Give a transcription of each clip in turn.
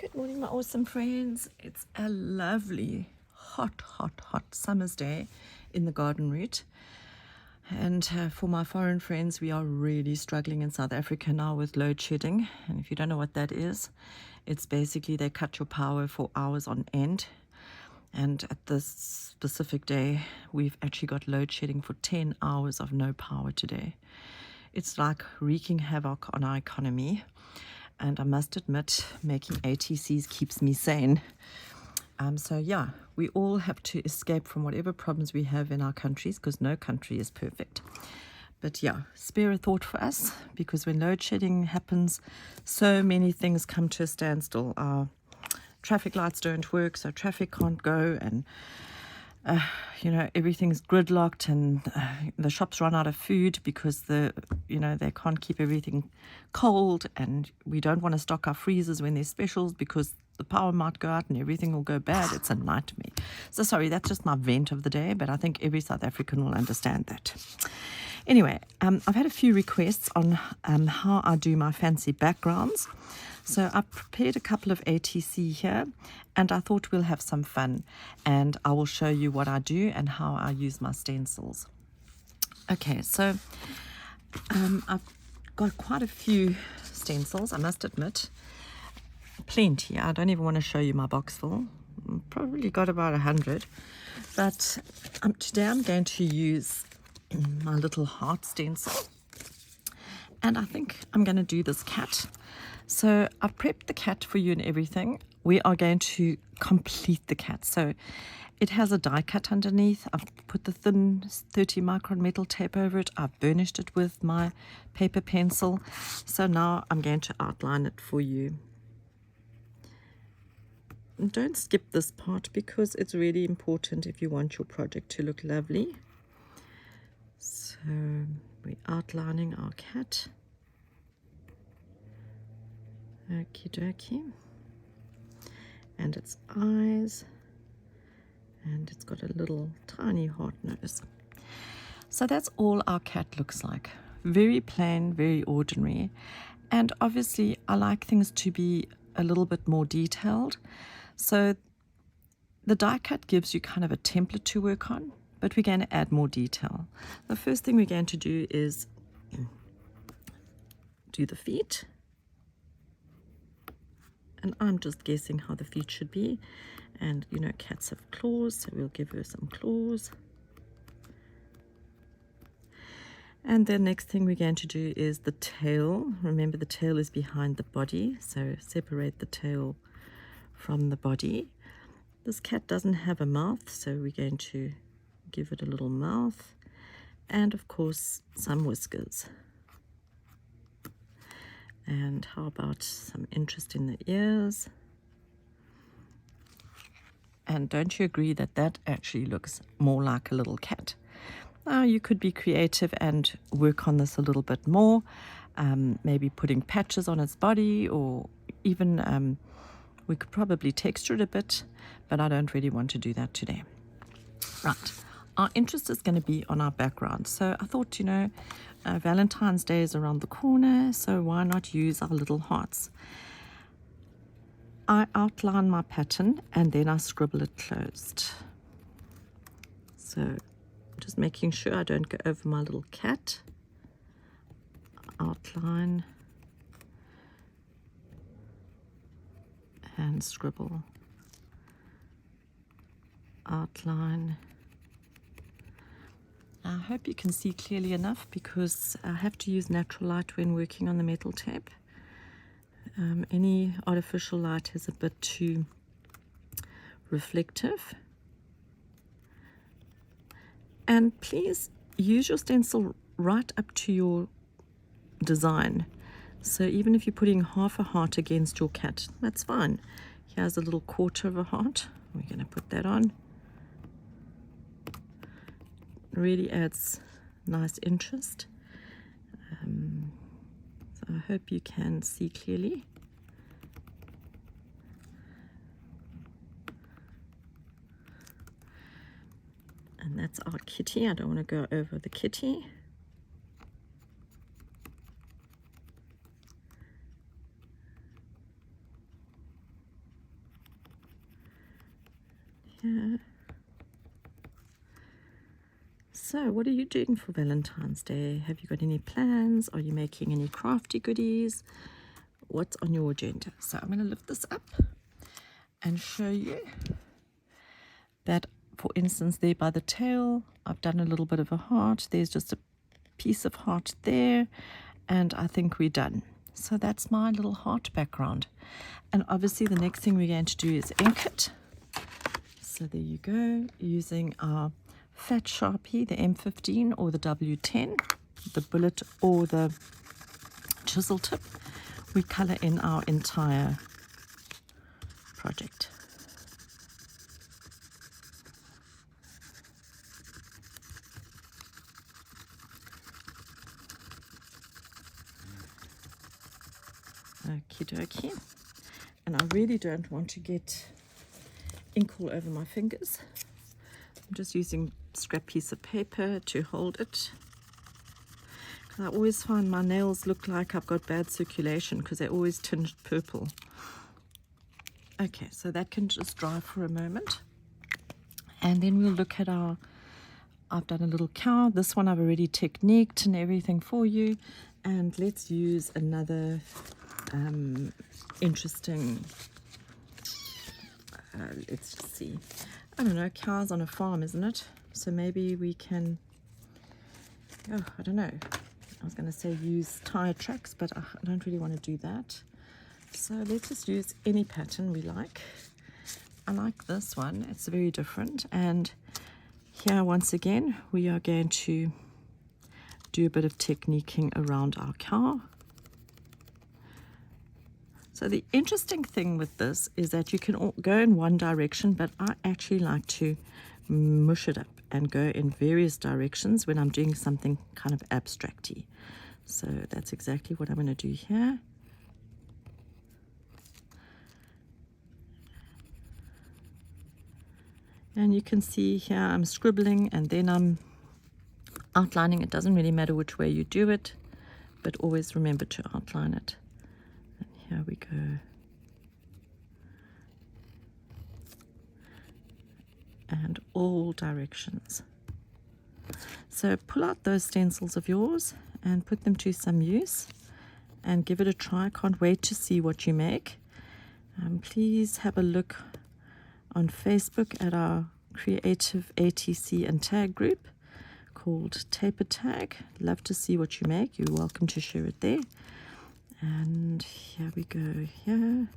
Good morning, my awesome friends. It's a lovely, hot summer's day in the garden route. And for my foreign friends, we are really struggling in South Africa now with load shedding. And if you don't know what that is, it's basically they cut your power for hours on end. And at this specific day, we've actually got load shedding for 10 hours of no power today. It's like wreaking havoc on our economy. And I must admit, making ATCs keeps me sane. So yeah, we all have to escape from whatever problems we have in our countries, because no country is perfect. But yeah, spare a thought for us, because when load shedding happens, so many things come to a standstill. Our traffic lights don't work, so traffic can't go, and everything's gridlocked, and the shops run out of food because they can't keep everything cold, and we don't want to stock our freezers when there's specials because the power might go out and everything will go bad. It's a nightmare. So sorry, that's just my vent of the day, but I think every South African will understand that. Anyway, I've had a few requests on how I do my fancy backgrounds. So I've prepared a couple of ATC here, and I thought we'll have some fun, and I will show you what I do and how I use my stencils. Okay, so I've got quite a few stencils, I must admit. Plenty. I don't even want to show you my box full. Probably got about 100. But today I'm going to use my little heart stencil. And I think I'm going to do this cat. So I've prepped the cat for you and everything. We are going to complete the cat. So it has a die cut underneath. I've put the thin 30 micron metal tape over it. I've burnished it with my paper pencil. So now I'm going to outline it for you. And don't skip this part because it's really important if you want your project to look lovely. So we're outlining our cat. Okie dokie. And its eyes. And it's got a little tiny heart nose. So that's all our cat looks like. Very plain, very ordinary. And obviously I like things to be a little bit more detailed. So the die cut gives you kind of a template to work on, but we're going to add more detail. The first thing we're going to do is do the feet. And I'm just guessing how the feet should be. And cats have claws, so we'll give her some claws. And the next thing we're going to do is the tail. Remember, the tail is behind the body, so separate the tail from the body. This cat doesn't have a mouth, so we're going to give it a little mouth, and of course some whiskers. And how about some interest in the ears? And don't you agree that that actually looks more like a little cat? Now you could be creative and work on this a little bit more, maybe putting patches on its body, or even we could probably texture it a bit, but I don't really want to do that today. Right, our interest is going to be on our background. So I thought, Valentine's Day is around the corner, so why not use our little hearts? I outline my pattern and then I scribble it closed. So just making sure I don't go over my little cat. Outline and scribble. Outline. I hope you can see clearly enough because I have to use natural light when working on the metal tape. Any artificial light is a bit too reflective. And please use your stencil right up to your design. So even if you're putting half a heart against your cat, that's fine. Here's a little quarter of a heart. We're going to put that on. Really adds nice interest. So I hope you can see clearly. And that's our kitty. I don't want to go over the kitty. here. So what are you doing for Valentine's Day? Have you got any plans? Are you making any crafty goodies? What's on your agenda? So I'm going to lift this up and show you that, for instance, there by the tail, I've done a little bit of a heart. There's just a piece of heart there, and I think we're done. So that's my little heart background. And obviously the next thing we're going to do is ink it. So there you go, using our fat Sharpie, the M15 or the W10, the bullet or the chisel tip. We color in our entire project. Okie dokie. And I really don't want to get ink all over my fingers. I'm just using a scrap piece of paper to hold it. I always find my nails look like I've got bad circulation because they're always tinged purple. Okay, so that can just dry for a moment. And then we'll look at our, I've done a little cow. This one I've already techniqued and everything for you. And let's use another interesting, let's just see. I don't know, cows on a farm, isn't it? So maybe we can, oh, I don't know. I was going to say use tire tracks, but I don't really want to do that. So let's just use any pattern we like. I like this one. It's very different. And here, once again, we are going to do a bit of techniquing around our cow. So the interesting thing with this is that you can go in one direction, but I actually like to mush it up and go in various directions when I'm doing something kind of abstracty. So that's exactly what I'm going to do here. And you can see here I'm scribbling and then I'm outlining. It doesn't really matter which way you do it, but always remember to outline it. And here we go. And all directions. So pull out those stencils of yours and put them to some use and give it a try. Can't wait to see what you make. Please have a look on Facebook at our creative ATC and tag group called Taper Tag. Love to see what you make. You're welcome to share it there. And here we go here.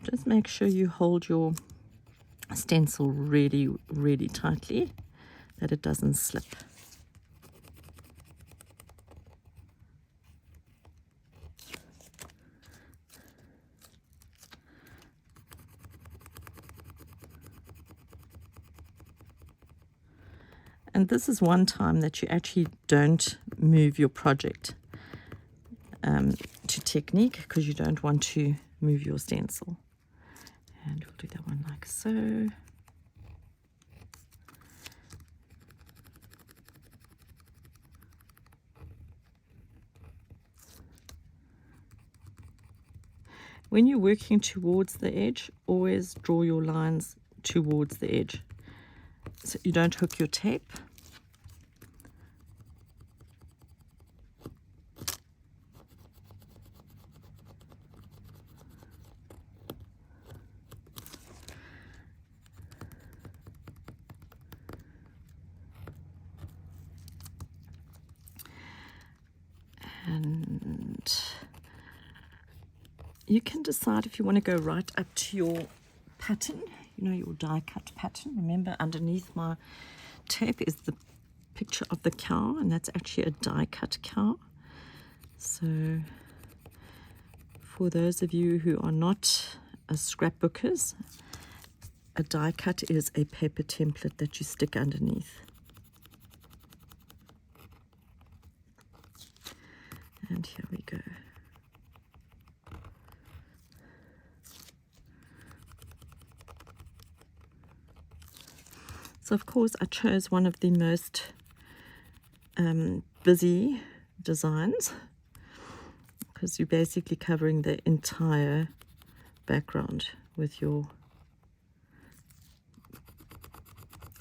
Just make sure you hold your stencil really, really tightly, that it doesn't slip. And this is one time that you actually don't move your project to technique, because you don't want to move your stencil. And we'll do that one like so. When you're working towards the edge, always draw your lines towards the edge, so you don't hook your tape. And you can decide if you want to go right up to your pattern, you know, your die cut pattern. Remember, underneath my tape is the picture of the cow, and that's actually a die cut cow. So for those of you who are not scrapbookers, a die cut is a paper template that you stick underneath. And here we go. So of course I chose one of the most busy designs, because you're basically covering the entire background with your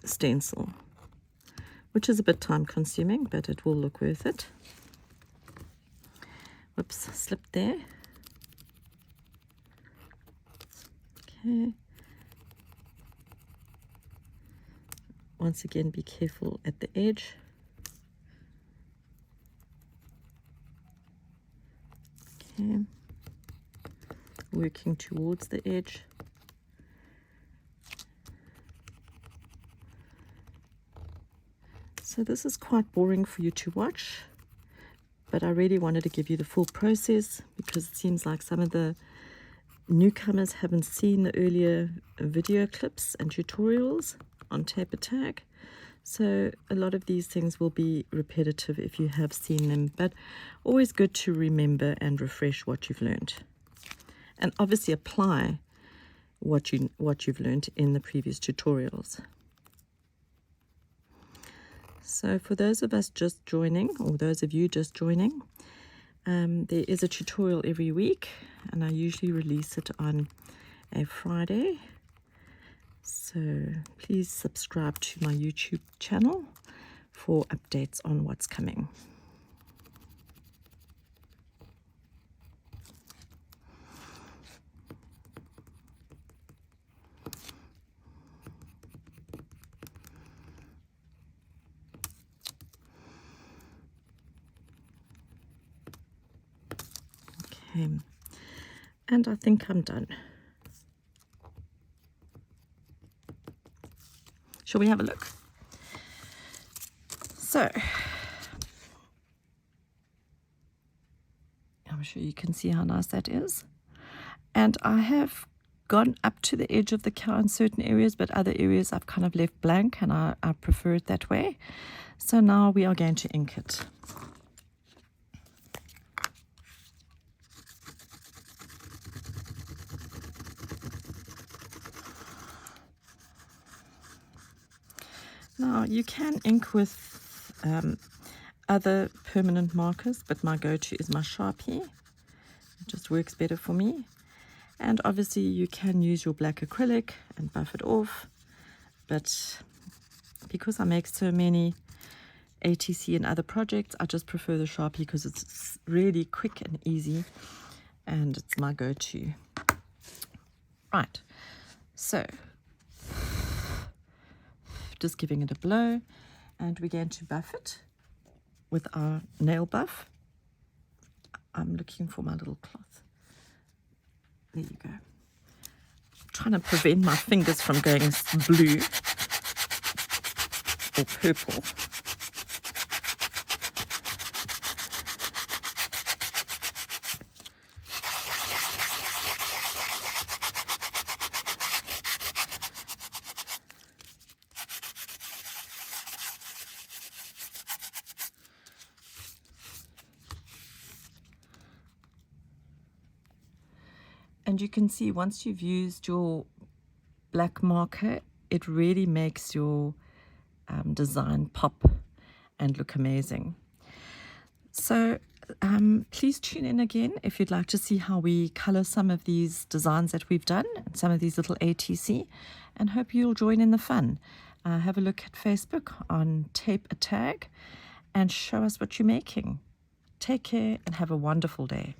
stencil, which is a bit time consuming, but it will look worth it. Whoops, slipped there. Okay. Once again, be careful at the edge. Okay. Working towards the edge. So this is quite boring for you to watch, but I really wanted to give you the full process because it seems like some of the newcomers haven't seen the earlier video clips and tutorials on tape tag. So a lot of these things will be repetitive if you have seen them, but always good to remember and refresh what you've learned. And obviously apply what you've learned in the previous tutorials. So for those of us just joining, or those of you just joining, there is a tutorial every week, and I usually release it on a Friday. So please subscribe to my YouTube channel for updates on what's coming. Okay, and I think I'm done. Shall we have a look? So, I'm sure you can see how nice that is. And I have gone up to the edge of the cow in certain areas, but other areas I've kind of left blank, and I prefer it that way. So now we are going to ink it. Now you can ink with other permanent markers, but my go-to is my Sharpie. It just works better for me. And obviously you can use your black acrylic and buff it off, but because I make so many ATC and other projects, I just prefer the Sharpie because it's really quick and easy, and it's my go-to. Right, so just giving it a blow, and we're going to buff it with our nail buff. I'm looking for my little cloth. There you go. I'm trying to prevent my fingers from going blue or purple. And you can see once you've used your black marker, it really makes your design pop and look amazing. So please tune in again if you'd like to see how we color some of these designs that we've done, and some of these little ATC, and hope you'll join in the fun. Have a look at Facebook on Tape a Tag and show us what you're making. Take care and have a wonderful day.